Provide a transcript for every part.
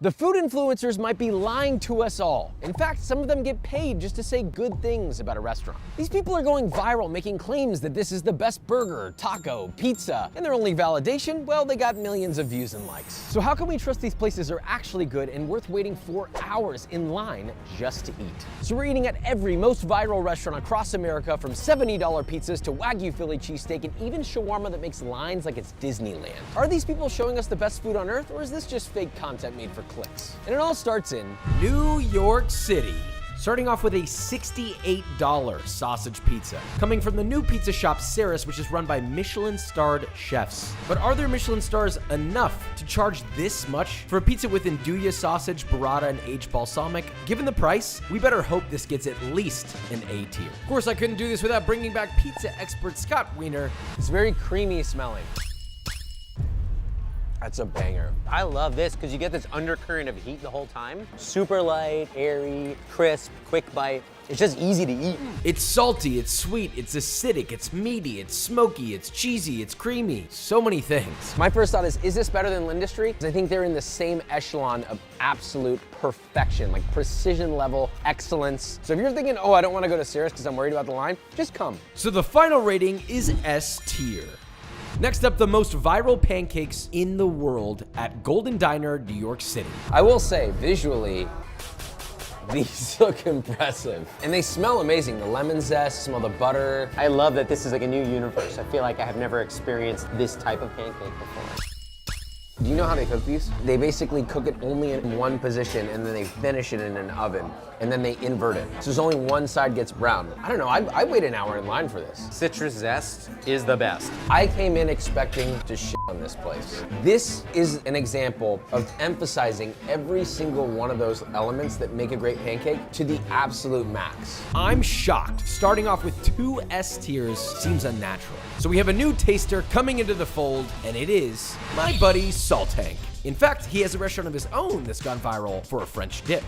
The food influencers might be lying to us all. In fact, some of them get paid just to say good things about a restaurant. These people are going viral making claims that this is the best burger, taco, pizza, and their only validation, well, they got millions of views and likes. So how can we trust these places are actually good and worth waiting 4 hours in line just to eat? So we're eating at every most viral restaurant across America, from $70 pizzas to Wagyu Philly cheesesteak and even shawarma that makes lines like it's Disneyland. Are these people showing us the best food on earth, or is this just fake content made for clicks? And it all starts in New York City. Starting off with a $68 sausage pizza, coming from the new pizza shop Ceres, which is run by Michelin-starred chefs. But are there Michelin stars enough to charge this much for a pizza with andouille sausage, burrata, and aged balsamic? Given the price, we better hope this gets at least an A tier. Of course, I couldn't do this without bringing back pizza expert Scott Wiener. It's very creamy smelling. That's a banger. I love this because you get this undercurrent of heat the whole time. Super light, airy, crisp, quick bite. It's just easy to eat. It's salty, it's sweet, it's acidic, it's meaty, it's smoky, it's cheesy, it's creamy. So many things. My first thought is this better than Lindustry? Because I think they're in the same echelon of absolute perfection, like precision level excellence. So if you're thinking, oh, I don't want to go to Ceres because I'm worried about the line, just come. So the final rating is S tier. Next up, the most viral pancakes in the world at Golden Diner, New York City. I will say, visually, these look impressive. And they smell amazing. The lemon zest, smell the butter. I love that this is like a new universe. I feel like I have never experienced this type of pancake before. Do you know how they cook these? They basically cook it only in one position and then they finish it in an oven and then they invert it. So there's only one side gets brown. I don't know, I wait an hour in line for this. Citrus zest is the best. I came in expecting to shit on this place. This is an example of emphasizing every single one of those elements that make a great pancake to the absolute max. I'm shocked. Starting off with 2 S tiers seems unnatural. So we have a new taster coming into the fold, and it is my buddy Saltank. In fact, he has a restaurant of his own that's gone viral for a French dip.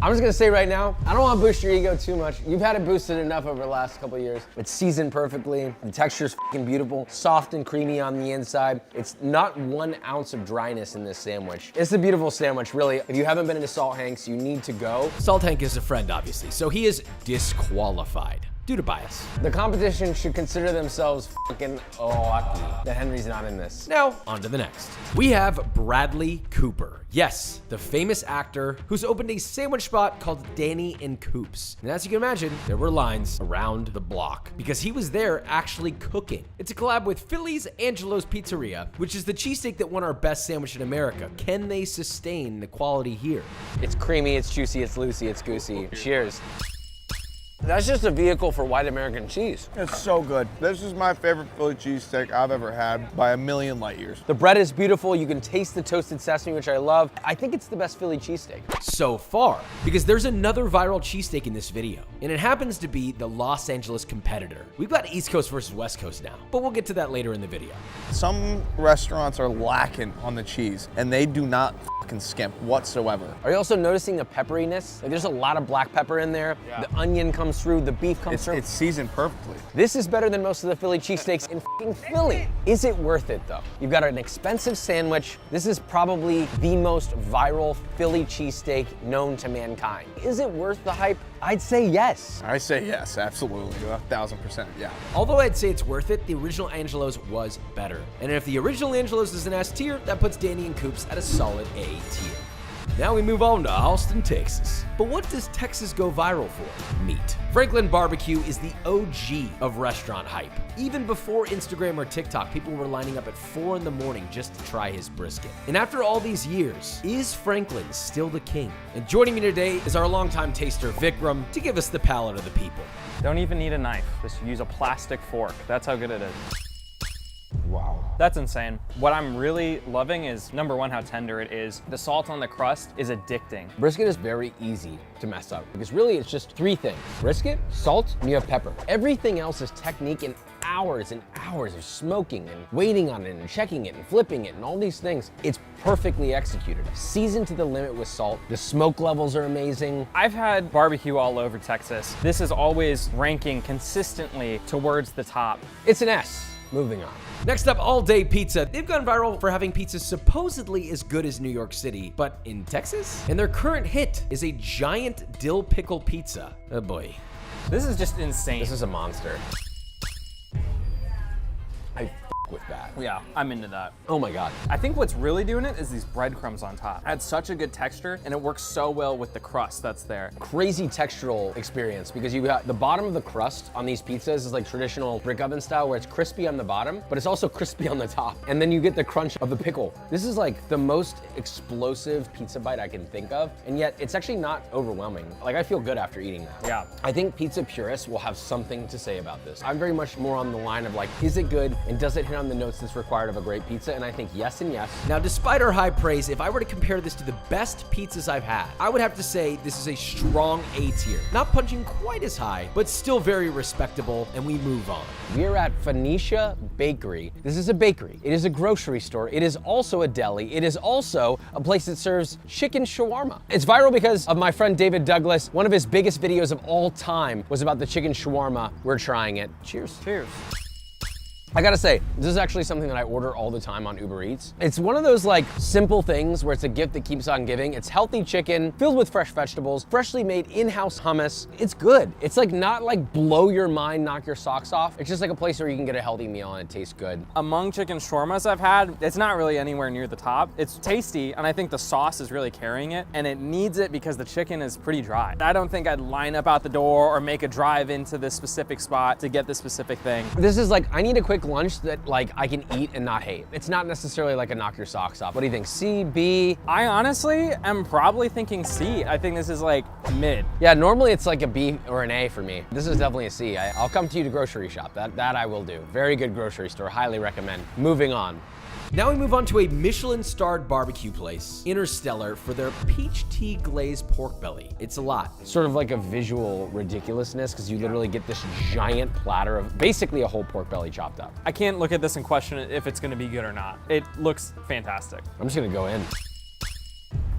I'm just gonna say right now, I don't wanna boost your ego too much. You've had it boosted enough over the last couple of years. It's seasoned perfectly. The texture's fucking beautiful. Soft and creamy on the inside. It's not 1 ounce of dryness in this sandwich. It's a beautiful sandwich, really. If you haven't been into Salt Hank's, you need to go. Saltank is a friend, obviously, so he is disqualified due to bias. The competition should consider themselves fucking lucky that Henry's not in this. Now, on to the next. We have Bradley Cooper. Yes, the famous actor who's opened a sandwich spot called Danny and Coops. And as you can imagine, there were lines around the block because he was there actually cooking. It's a collab with Philly's Angelo's Pizzeria, which is the cheesesteak that won our best sandwich in America. Can they sustain the quality here? It's creamy, it's juicy, it's loosey, it's goosey. Cheers. That's just a vehicle for white American cheese. It's so good. This is my favorite Philly cheesesteak I've ever had by a million light years. The bread is beautiful. You can taste the toasted sesame, which I love. I think it's the best Philly cheesesteak so far, because there's another viral cheesesteak in this video, and it happens to be the Los Angeles competitor. We've got East Coast versus West Coast now, but we'll get to that later in the video. Some restaurants are lacking on the cheese, and they do not fucking skimp whatsoever. Are you also noticing the pepperiness? Like, there's a lot of black pepper in there. Yeah. The onion comes through, the beef comes through. It's seasoned perfectly. This is better than most of the Philly cheesesteaks in fucking Philly. Is it worth it though? You've got an expensive sandwich. This is probably the most viral Philly cheesesteak known to mankind. Is it worth the hype? I'd say yes. I say yes, absolutely, 1000%, yeah. Although I'd say it's worth it, the original Angelo's was better. And if the original Angelo's is an S tier, that puts Danny and Coops at a solid A tier. Now we move on to Austin, Texas. But what does Texas go viral for? Meat. Franklin Barbecue is the OG of restaurant hype. Even before Instagram or TikTok, people were lining up at 4 in the morning just to try his brisket. And after all these years, is Franklin still the king? And joining me today is our longtime taster, Vikram, to give us the palate of the people. Don't even need a knife, just use a plastic fork. That's how good it is. Wow. That's insane. What I'm really loving is, number one, how tender it is. The salt on the crust is addicting. Brisket is very easy to mess up because really it's just 3 things. Brisket, salt, and you have pepper. Everything else is technique and hours of smoking and waiting on it and checking it and flipping it and all these things. It's perfectly executed. Seasoned to the limit with salt. The smoke levels are amazing. I've had barbecue all over Texas. This is always ranking consistently towards the top. It's an S. Moving on. Next up, All Day Pizza. They've gone viral for having pizza supposedly as good as New York City, but in Texas? And their current hit is a giant dill pickle pizza. Oh boy. This is just insane. This is a monster. I f with that. Yeah, I'm into that. Oh my God. I think what's really doing it is these breadcrumbs on top. It adds such a good texture, and it works so well with the crust that's there. Crazy textural experience because you got the bottom of the crust on these pizzas is like traditional brick oven style where it's crispy on the bottom, but it's also crispy on the top. And then you get the crunch of the pickle. This is like the most explosive pizza bite I can think of, and yet it's actually not overwhelming. Like I feel good after eating that. Yeah. I think pizza purists will have something to say about this. I'm very much more on the line of like, is it good and does it hit on the notes that's required of a great pizza? And I think yes and yes. Now, despite our high praise, if I were to compare this to the best pizzas I've had, I would have to say this is a strong A tier. Not punching quite as high, but still very respectable, and we move on. We're at Phoenicia Bakery. This is a bakery. It is a grocery store. It is also a deli. It is also a place that serves chicken shawarma. It's viral because of my friend David Douglas. One of his biggest videos of all time was about the chicken shawarma. We're trying it. Cheers. Cheers. I gotta say, this is actually something that I order all the time on Uber Eats. It's one of those like simple things where it's a gift that keeps on giving. It's healthy chicken, filled with fresh vegetables, freshly made in-house hummus. It's good. It's like not like blow your mind, knock your socks off. It's just like a place where you can get a healthy meal and it tastes good. Among chicken shawarmas I've had, it's not really anywhere near the top. It's tasty, and I think the sauce is really carrying it, and it needs it because the chicken is pretty dry. I don't think I'd line up out the door or make a drive into this specific spot to get this specific thing. This is like, I need a quick lunch that like I can eat and not hate. It's not necessarily like a knock your socks off. What do you think, C, B? I honestly am probably thinking C. I think this is like mid. Yeah, normally it's like a B or an A for me. This is definitely a C. I'll come to you to grocery shop. That I will do. Very good grocery store, highly recommend. Moving on. Now we move on to a Michelin-starred barbecue place, Interstellar, for their peach tea glazed pork belly. It's a lot. Sort of like a visual ridiculousness because you literally get this giant platter of basically a whole pork belly chopped up. I can't look at this and question if it's gonna be good or not. It looks fantastic. I'm just gonna go in.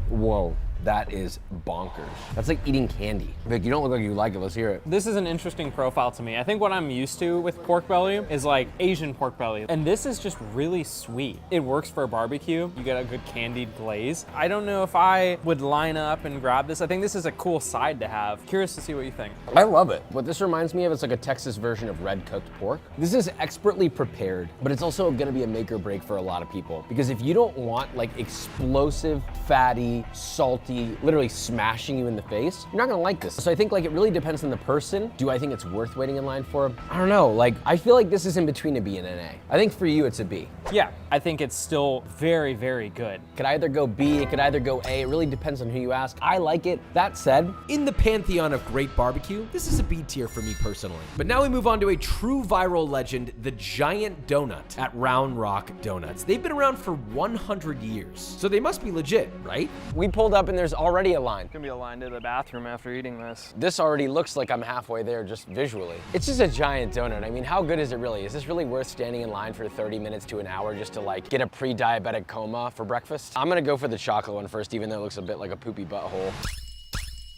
Whoa. That is bonkers. That's like eating candy. Vic, you don't look like you like it. Let's hear it. This is an interesting profile to me. I think what I'm used to with pork belly is like Asian pork belly. And this is just really sweet. It works for a barbecue. You get a good candied glaze. I don't know if I would line up and grab this. I think this is a cool side to have. Curious to see what you think. I love it. What this reminds me of is like a Texas version of red cooked pork. This is expertly prepared, but it's also gonna be a make or break for a lot of people. Because if you don't want like explosive, fatty, salty, literally smashing you in the face, you're not gonna like this. So I think like it really depends on the person. Do I think it's worth waiting in line for? I don't know, like I feel like this is in between a B and an A. I think for you it's a B. Yeah, I think it's still very, very good. It could either go B, it could either go A. It really depends on who you ask. I like it. That said, In the pantheon of great barbecue, this is a B tier for me personally. But now we move on to a true viral legend, the Giant Donut at Round Rock Donuts. They've been around for 100 years, so they must be legit, right? we pulled up and there's already a line. Gonna be a line to the bathroom after eating this. This already looks like I'm halfway there just visually. It's just a giant donut. I mean, how good is it really? Is this really worth standing in line for 30 minutes to an hour just to like get a pre-diabetic coma for breakfast? I'm gonna go for the chocolate one first, even though it looks a bit like a poopy butthole.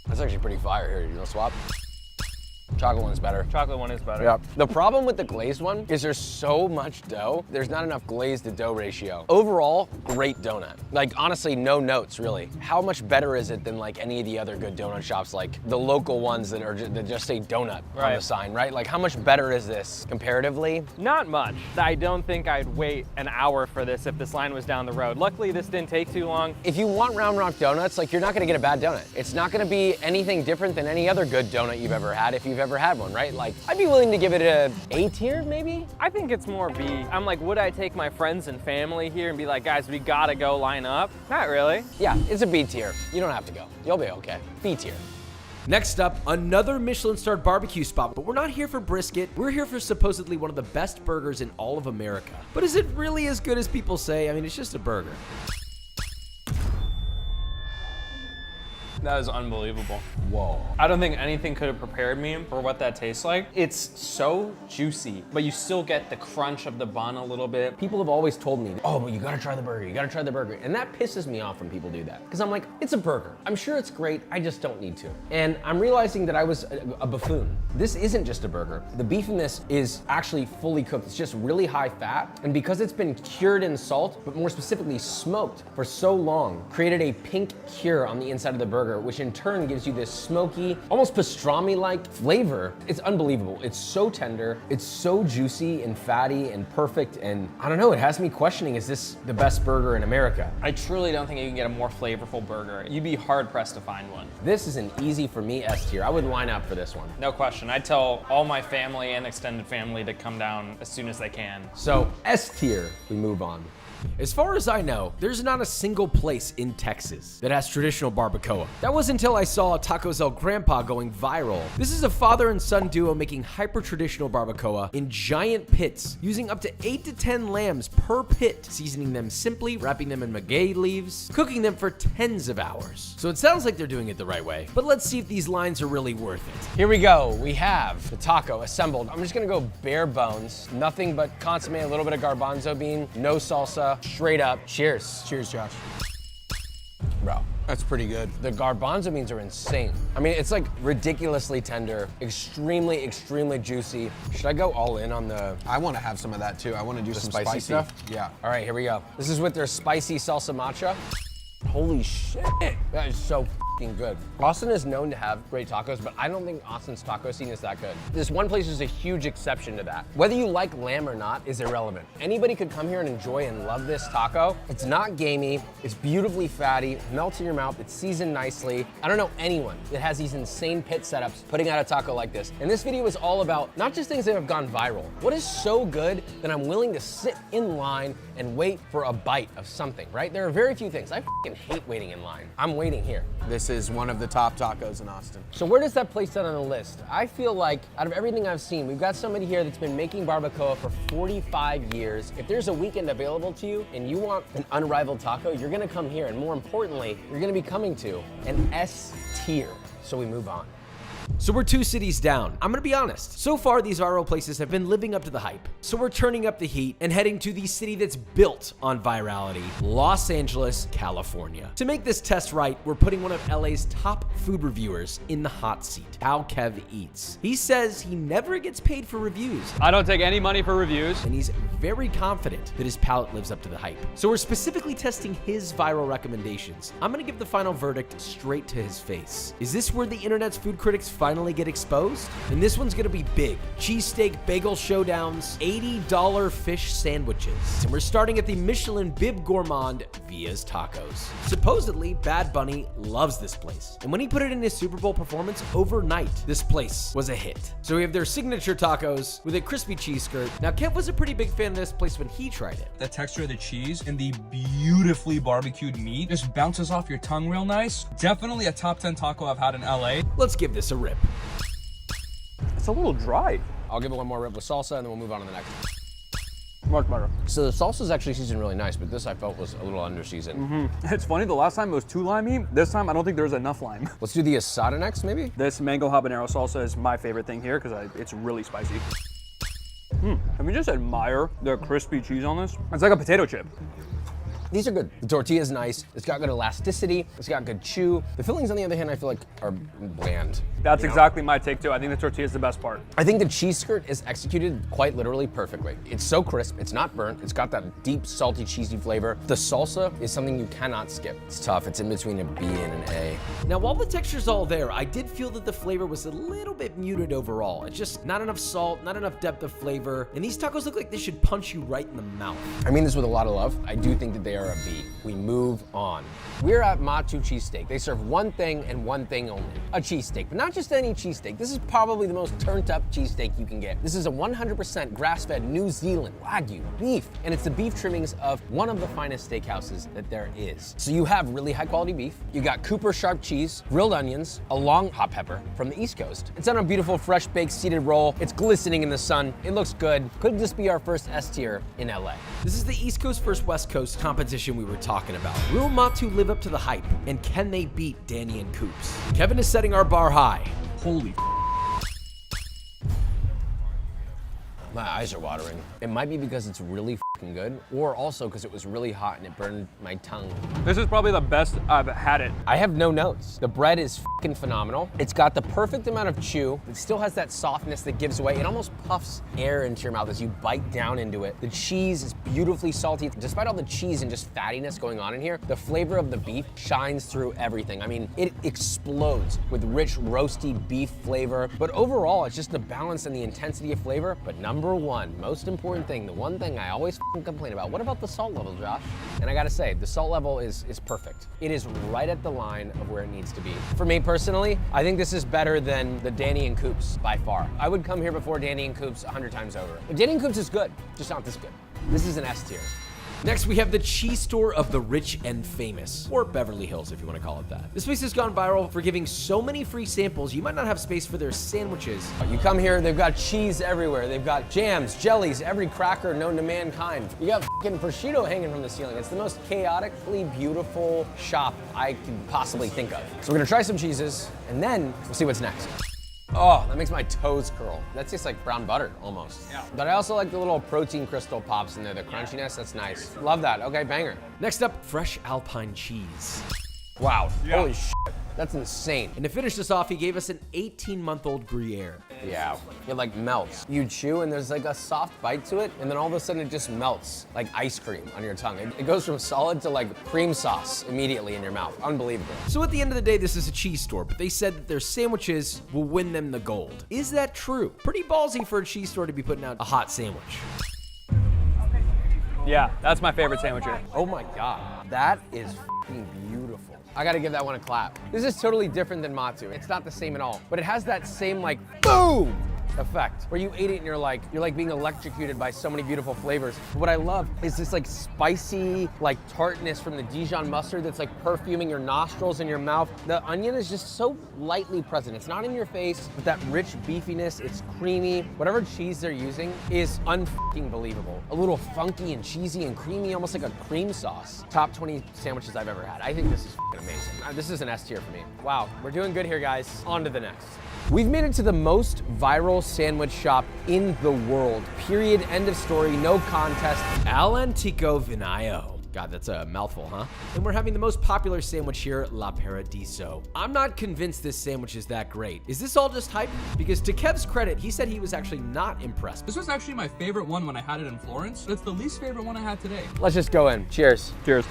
That's actually pretty fire. Here, you wanna swap? Chocolate one's better. Chocolate one is better. Yeah. The problem with the glazed one is there's so much dough, there's not enough glaze to dough ratio. Overall, great donut. Like honestly, no notes really. How much better is it than like any of the other good donut shops, like the local ones that are that just say donut on the sign, right? Like how much better is this comparatively? Not much. I don't think I'd wait an hour for this if this line was down the road. Luckily, this didn't take too long. If you want Round Rock Donuts, like you're not gonna get a bad donut. It's not gonna be anything different than any other good donut you've ever had if you've ever had one, right? Like I'd be willing to give it a A tier maybe? I think it's more B. I'm like, would I take my friends and family here and be like, guys, we gotta go line up? Not really. Yeah, it's a B tier. You don't have to go. You'll be okay. B tier. Next up, another Michelin-starred barbecue spot, but we're not here for brisket. We're here for supposedly one of the best burgers in all of America. But is it really as good as people say? I mean, it's just a burger. That is unbelievable. Whoa. I don't think anything could have prepared me for what that tastes like. It's so juicy, but you still get the crunch of the bun a little bit. People have always told me, oh, but you gotta try the burger, you gotta try the burger. And that pisses me off when people do that. Because I'm like, it's a burger. I'm sure it's great, I just don't need to. And I'm realizing that I was a buffoon. This isn't just a burger. The beef in this is actually fully cooked. It's just really high fat. And because it's been cured in salt, but more specifically smoked for so long, created a pink cure on the inside of the burger, which in turn gives you this smoky, almost pastrami-like flavor. It's unbelievable. It's so tender. It's so juicy and fatty and perfect. And I don't know, it has me questioning, is this the best burger in America? I truly don't think you can get a more flavorful burger. You'd be hard pressed to find one. This is an easy for me S tier. I would line up for this one. No question. I'd tell all my family and extended family to come down as soon as they can. So S tier, we move on. As far as I know, there's not a single place in Texas that has traditional barbacoa. That was until I saw Tacos El Grandpa going viral. This is a father and son duo making hyper-traditional barbacoa in giant pits, using up to 8 to 10 lambs per pit, seasoning them simply, wrapping them in maguey leaves, cooking them for tens of hours. So it sounds like they're doing it the right way, but let's see if these lines are really worth it. Here we go. We have the taco assembled. I'm just gonna go bare bones. Nothing but consomme, a little bit of garbanzo bean, no salsa, straight up. Cheers. Cheers, Josh. Bro. That's pretty good. The garbanzo beans are insane. I mean, it's like ridiculously tender, extremely, extremely juicy. Should I go all in on the I want to have some of that too. I want to do some spicy stuff? Yeah. All right, here we go. This is with their spicy salsa matcha. Holy shit, that is so fucking good. Austin is known to have great tacos, but I don't think Austin's taco scene is that good. This one place is a huge exception to that. Whether you like lamb or not is irrelevant. Anybody could come here and enjoy and love this taco. It's not gamey, it's beautifully fatty, melts in your mouth, it's seasoned nicely. I don't know anyone that has these insane pit setups putting out a taco like this. And this video is all about not just things that have gone viral. What is so good that I'm willing to sit in line and wait for a bite of something, right? There are very few things. I fucking hate waiting in line. I'm waiting here. This is one of the top tacos in Austin. So where does that place sit on the list? I feel like out of everything I've seen, we've got somebody here that's been making barbacoa for 45 years. If there's a weekend available to you and you want an unrivaled taco, you're gonna come here. And more importantly, you're gonna be coming to an S tier. So we move on. So we're 2 cities down. I'm gonna be honest. So far, these viral places have been living up to the hype. So we're turning up the heat and heading to the city that's built on virality, Los Angeles, California. To make this test right, we're putting one of LA's top food reviewers in the hot seat, How Kev Eats. He says he never gets paid for reviews, I don't take any money for reviews. and he's very confident that his palate lives up to the hype. So we're specifically testing his viral recommendations. I'm gonna give the final verdict straight to his face. Is this where the internet's food critics finally get exposed? And this one's gonna be big. Cheesesteak bagel showdowns, $80 fish sandwiches. And we're starting at the Michelin Bib Gourmand Via's Tacos. Supposedly, Bad Bunny loves this place. And when he put it in his Super Bowl performance, overnight, this place was a hit. So we have their signature tacos with a crispy cheese skirt. Now, Kev was a pretty big fan of this place when he tried it. The texture of the cheese and the beautifully barbecued meat just bounces off your tongue real nice. Definitely a top 10 taco I've had in LA. Let's give this a rip. It's a little dry. I'll give it one more rip with salsa and then we'll move on to the next. Much better. So the salsa's actually seasoned really nice, but this I felt was a little under seasoned. It's funny, the last time it was too limey. This time I don't think there's enough lime. Let's do the asada next, maybe? This mango habanero salsa is my favorite thing here because it's really spicy. Can we just admire the crispy cheese on this? It's like a potato chip. These are good. The tortilla is nice. It's got good elasticity. It's got good chew. The fillings, on the other hand, I feel like are bland. That's You know? exactly my take too. I think the tortilla is the best part. I think the cheese skirt is executed quite literally perfectly. It's so crisp, it's not burnt, it's got that deep, salty, cheesy flavor. The salsa is something you cannot skip. It's tough, it's in between a B and an A. Now, while the texture's all there, I did feel that the flavor was a little bit muted overall. It's just not enough salt, not enough depth of flavor, and these tacos look like they should punch you right in the mouth. I mean this with a lot of love. I do think that they are a B. We move on. We're at Matu Cheesesteak. They serve one thing and one thing only, a cheesesteak, but not just any cheesesteak. This is probably the most turned up cheesesteak you can get. This is a 100% grass-fed New Zealand Wagyu beef, and it's the beef trimmings of one of the finest steakhouses that there is. So you have really high quality beef, you got Cooper sharp cheese, grilled onions, a long hot pepper from the East Coast. It's on a beautiful fresh baked seeded roll. It's glistening in the sun. It looks good. Could this be our first S tier in LA? This is the East Coast versus West Coast competition competition we were talking about. Will Matu live up to the hype? And can they beat Danny and Coops? Kevin is setting our bar high. Holy My eyes are watering. It might be because it's really fucking good, or also because it was really hot and it burned my tongue. This is probably the best I've had it. I have no notes. The bread is fucking phenomenal. It's got the perfect amount of chew. It still has that softness that gives away. It almost puffs air into your mouth as you bite down into it. The cheese is beautifully salty. Despite all the cheese and just fattiness going on in here, the flavor of the beef shines through everything. I mean, it explodes with rich, roasty beef flavor. But overall, it's just the balance and the intensity of flavor. But number one, most important thing, the one thing I always complain about, what about the salt level, Josh? And I gotta say, the salt level is perfect. It is right at the line of where it needs to be. For me personally, I think this is better than the Danny and Coops by far. I would come here before Danny and Coops 100 times over. Danny and Coops is good, just not this good. This is an S tier. Next, we have the cheese store of the rich and famous, or Beverly Hills if you want to call it that. This place has gone viral for giving so many free samples, you might not have space for their sandwiches. You come here, they've got cheese everywhere. They've got jams, jellies, every cracker known to mankind. You got fucking prosciutto hanging from the ceiling. It's the most chaotically beautiful shop I could possibly think of. So we're gonna try some cheeses, and then we'll see what's next. Oh, that makes my toes curl. That tastes like brown butter, almost. Yeah. But I also like the little protein crystal pops in there, the crunchiness, that's nice. Love that, okay, banger. Next up, fresh Alpine cheese. Wow, holy shit, that's insane. And to finish this off, he gave us an 18-month-old Gruyere. Yeah, it like melts. You chew and there's like a soft bite to it, and then all of a sudden it just melts like ice cream on your tongue. It goes from solid to like cream sauce immediately in your mouth. Unbelievable. So at the end of the day, this is a cheese store, but they said that their sandwiches will win them the gold. Is that true? Pretty ballsy for a cheese store to be putting out a hot sandwich. Yeah, that's my favorite sandwich here. Oh my God, that is fucking beautiful. I gotta give that one a clap. This is totally different than Matu. It's not the same at all, but it has that same like boom effect where you eat it and you're like being electrocuted by so many beautiful flavors. What I love is this like spicy like tartness from the Dijon mustard that's like perfuming your nostrils and your mouth. The onion is just so lightly present. It's not in your face, but that rich beefiness, it's creamy. Whatever cheese they're using is unfucking believable. A little funky and cheesy and creamy, almost like a cream sauce. Top 20 sandwiches I've ever had. I think this is fucking amazing. This is an S tier for me. Wow, we're doing good here, guys. On to the next. We've made it to the most viral sandwich shop in the world. Period, end of story, no contest. Al Antico Vinayo. God, that's a mouthful, huh? And we're having the most popular sandwich here, La Paradiso. I'm not convinced this sandwich is that great. Is this all just hype? Because to Kev's credit, he said he was actually not impressed. This was actually my favorite one when I had it in Florence. It's the least favorite one I had today. Let's just go in. Cheers. Cheers.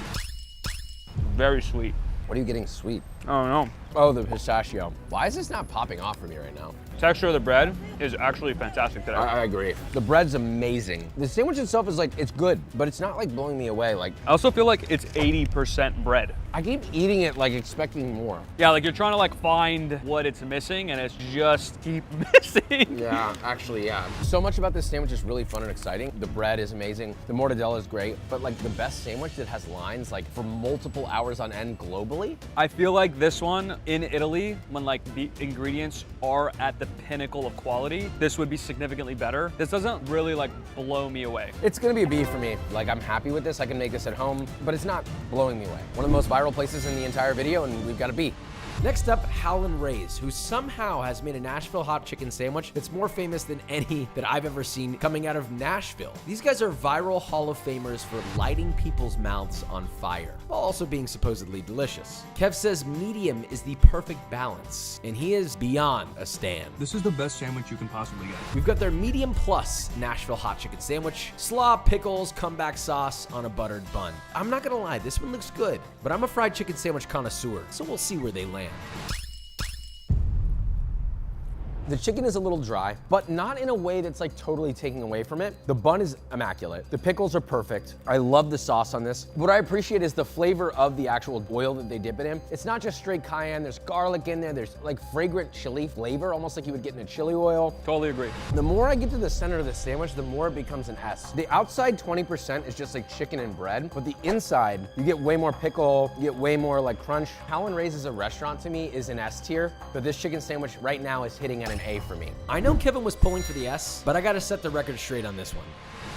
Very sweet. What are you getting sweet? I don't know. Oh, the pistachio. Why is this not popping off for me right now? Texture of the bread is actually fantastic today. I agree. The bread's amazing. The sandwich itself is like, it's good, but it's not like blowing me away. Like, I also feel like it's 80% bread. I keep eating it like expecting more. Yeah, like you're trying to like find what it's missing and it's just keep missing. Yeah, actually, yeah. So much about this sandwich is really fun and exciting. The bread is amazing. The mortadella is great, but like the best sandwich that has lines like for multiple hours on end globally. I feel like this one in Italy, when like the ingredients are at the pinnacle of quality, this would be significantly better. This doesn't really like blow me away. It's gonna be a B for me. Like, I'm happy with this. I can make this at home, but it's not blowing me away. One of the most viral places in the entire video, and we've got a B. Next up, Howlin' Ray's, who somehow has made a Nashville hot chicken sandwich that's more famous than any that I've ever seen coming out of Nashville. These guys are viral Hall of Famers for lighting people's mouths on fire, while also being supposedly delicious. Kev says medium is the perfect balance, and he is beyond a stan. This is the best sandwich you can possibly get. We've got their medium plus Nashville hot chicken sandwich, slaw, pickles, comeback sauce on a buttered bun. I'm not gonna lie, this one looks good, but I'm a fried chicken sandwich connoisseur, so we'll see where they land. The chicken is a little dry, but not in a way that's like totally taking away from it. The bun is immaculate. The pickles are perfect. I love the sauce on this. What I appreciate is the flavor of the actual oil that they dip it in. It's not just straight cayenne. There's garlic in there. There's like fragrant chili flavor, almost like you would get in a chili oil. Totally agree. The more I get to the center of the sandwich, the more it becomes an S. The outside 20% is just like chicken and bread, but the inside, you get way more pickle, you get way more like crunch. Howlin' Ray's as a restaurant to me is an S tier, but this chicken sandwich right now is hitting at an A for me. I know Kevin was pulling for the S, but I gotta set the record straight on this one.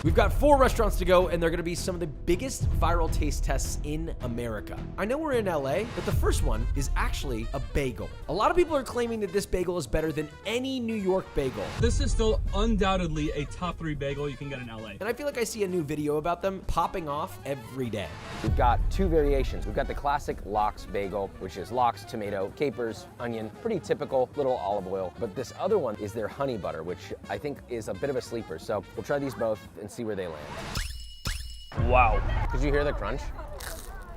We've got 4 restaurants to go, and they're gonna be some of the biggest viral taste tests in America. I know we're in LA, but the first one is actually a bagel. A lot of people are claiming that this bagel is better than any New York bagel. This is still undoubtedly a top 3 bagel you can get in LA. And I feel like I see a new video about them popping off every day. We've got 2 variations. We've got the classic lox bagel, which is lox, tomato, capers, onion, pretty typical, little olive oil. But this other one is their honey butter, which I think is a bit of a sleeper. So we'll try these both and see where they land. Wow, Did you hear the crunch?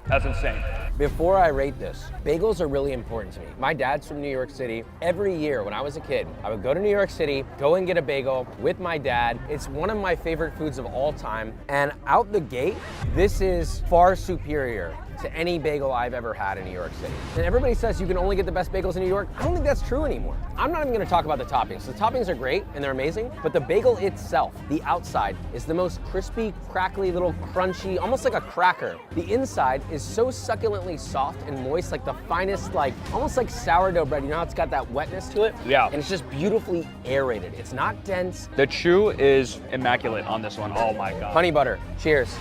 that's insane. Before I rate this, bagels are really important to me. My dad's from New York City. Every year when I was a kid, I would go to New York City, go and get a bagel with my dad. It's one of my favorite foods of all time. And out the gate, this is far superior to any bagel I've ever had in New York City. And everybody says you can only get the best bagels in New York. I don't think that's true anymore. I'm not even gonna talk about the toppings. The toppings are great and they're amazing, but the bagel itself, the outside, is the most crispy, crackly, little crunchy, almost like a cracker. The inside is so succulently soft and moist, like the finest, like almost like sourdough bread. You know how it's got that wetness to it? Yeah. And it's just beautifully aerated. It's not dense. The chew is immaculate on this one. Oh my God. Honey butter, cheers.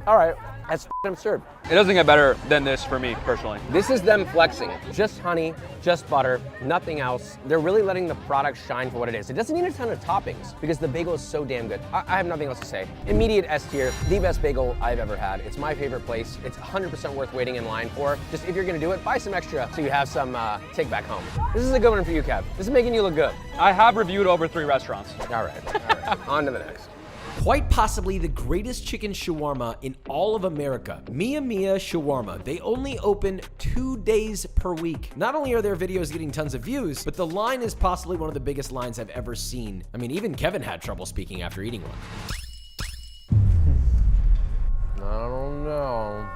All right, that's absurd. It doesn't get better than this for me personally. This is them flexing. Just honey, just butter, nothing else. They're really letting the product shine for what it is. It doesn't need a ton of toppings because the bagel is so damn good. I have nothing else to say. Immediate S tier, the best bagel I've ever had. It's my favorite place. It's 100% worth waiting in line for. Just if you're gonna do it, buy some extra so you have some take back home. This is a good one for you, Kev. This is making you look good. I have reviewed over 3 restaurants. All right. On to the next. Quite possibly the greatest chicken shawarma in all of America, Mia Mia Shawarma. They only open 2 days per week. Not only are their videos getting tons of views, but the line is possibly one of the biggest lines I've ever seen. I mean, even Kevin had trouble speaking after eating one. I don't know.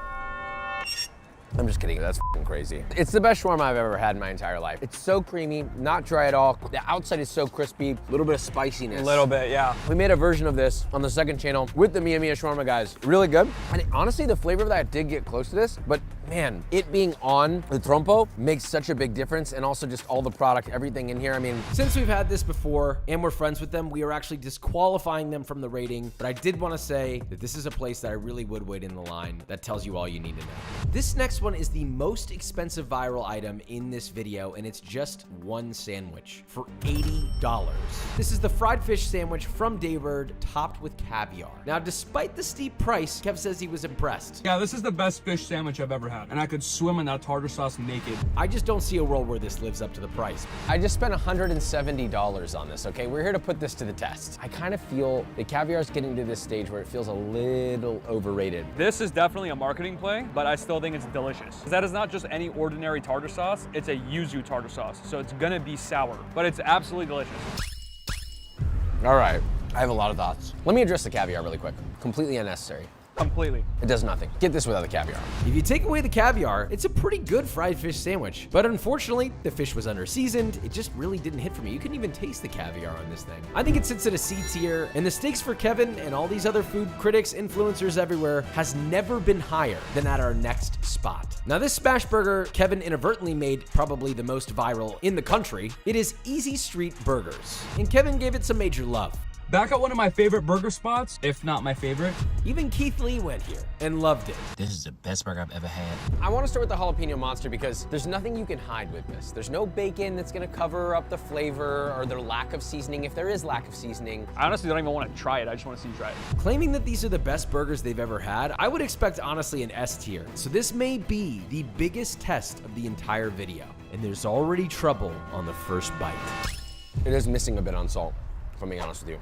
I'm just kidding, that's f***ing crazy. It's the best shawarma I've ever had in my entire life. It's so creamy, not dry at all. The outside is so crispy, a little bit of spiciness. A little bit, yeah. We made a version of this on the second channel with the Mia Mia Shawarma guys. Really good. And honestly, the flavor of that did get close to this, but man, it being on the trompo makes such a big difference, and also just all the product, everything in here. I mean, Since we've had this before and we're friends with them, we are actually disqualifying them from the rating, but I did want to say that this is a place that I really would wait in the line. That tells you all you need to know. This next one is the most expensive viral item in this video, and it's just one sandwich for $80. This is the fried fish sandwich from Daybird, topped with caviar. Now, despite the steep price, Kev says he was impressed. Yeah, this is the best fish sandwich I've ever had, and I could swim in that tartar sauce naked. I just don't see a world where this lives up to the price. I just spent $170 on this, okay? We're here to put this to the test. I kind of feel the caviar is getting to this stage where it feels a little overrated. This is definitely a marketing play, but I still think it's delicious. That is not just any ordinary tartar sauce, it's a yuzu tartar sauce, so it's gonna be sour, but it's absolutely delicious. All right, I have a lot of thoughts. Let me address the caviar really quick. Completely unnecessary. Completely. It does nothing. Get this without the caviar. If you take away the caviar, it's a pretty good fried fish sandwich. But unfortunately, the fish was under-seasoned. It just really didn't hit for me. You couldn't even taste the caviar on this thing. I think it sits at a C tier, and the stakes for Kevin and all these other food critics, influencers everywhere, has never been higher than at our next spot. Now, this smash burger Kevin inadvertently made probably the most viral in the country. It is Easy Street Burgers, and Kevin gave it some major love. Back at one of my favorite burger spots, if not my favorite. Even Keith Lee went here and loved it. This is the best burger I've ever had. I want to start with the jalapeno monster because there's nothing you can hide with this. There's no bacon that's gonna cover up the flavor or the lack of seasoning, if there is lack of seasoning. I honestly don't even want to try it, I just want to see you try it. Claiming that these are the best burgers they've ever had, I would expect honestly an S tier. So this may be the biggest test of the entire video. And there's already trouble on the first bite. It is missing a bit on salt, if I'm being honest with you.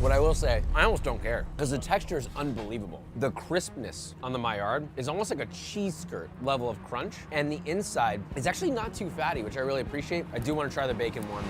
What I will say, I almost don't care because the texture is unbelievable. The crispness on the Maillard is almost like a cheese skirt level of crunch, and the inside is actually not too fatty, which I really appreciate. I do want to try the bacon one.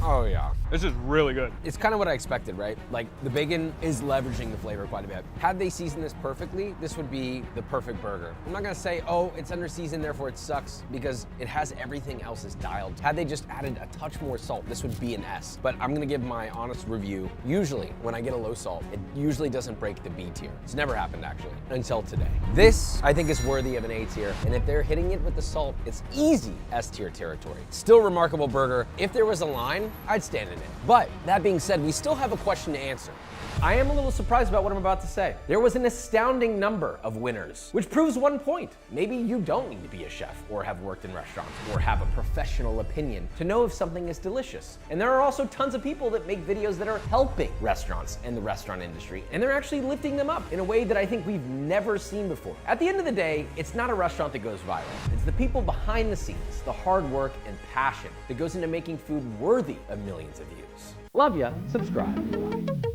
Oh yeah. This is really good. It's kind of what I expected, right? Like the bacon is leveraging the flavor quite a bit. Had they seasoned this perfectly, this would be the perfect burger. I'm not gonna say, oh, it's under seasoned, therefore it sucks, because it has everything else is dialed. Had they just added a touch more salt, this would be an S. But I'm gonna give my honest review. Usually, when I get a low salt, it usually doesn't break the B tier. It's never happened actually, until today. This, I think, is worthy of an A tier, and if they're hitting it with the salt, it's easy S tier territory. Still remarkable burger. If there was a line, thing, I'd stand in it. But that being said, we still have a question to answer. I am a little surprised about what I'm about to say. There was an astounding number of winners, which proves one point. Maybe you don't need to be a chef or have worked in restaurants or have a professional opinion to know if something is delicious. And there are also tons of people that make videos that are helping restaurants and the restaurant industry, and they're actually lifting them up in a way that I think we've never seen before. At the end of the day, it's not a restaurant that goes viral. It's the people behind the scenes, the hard work and passion that goes into making food worthy of millions of views. Love ya, subscribe.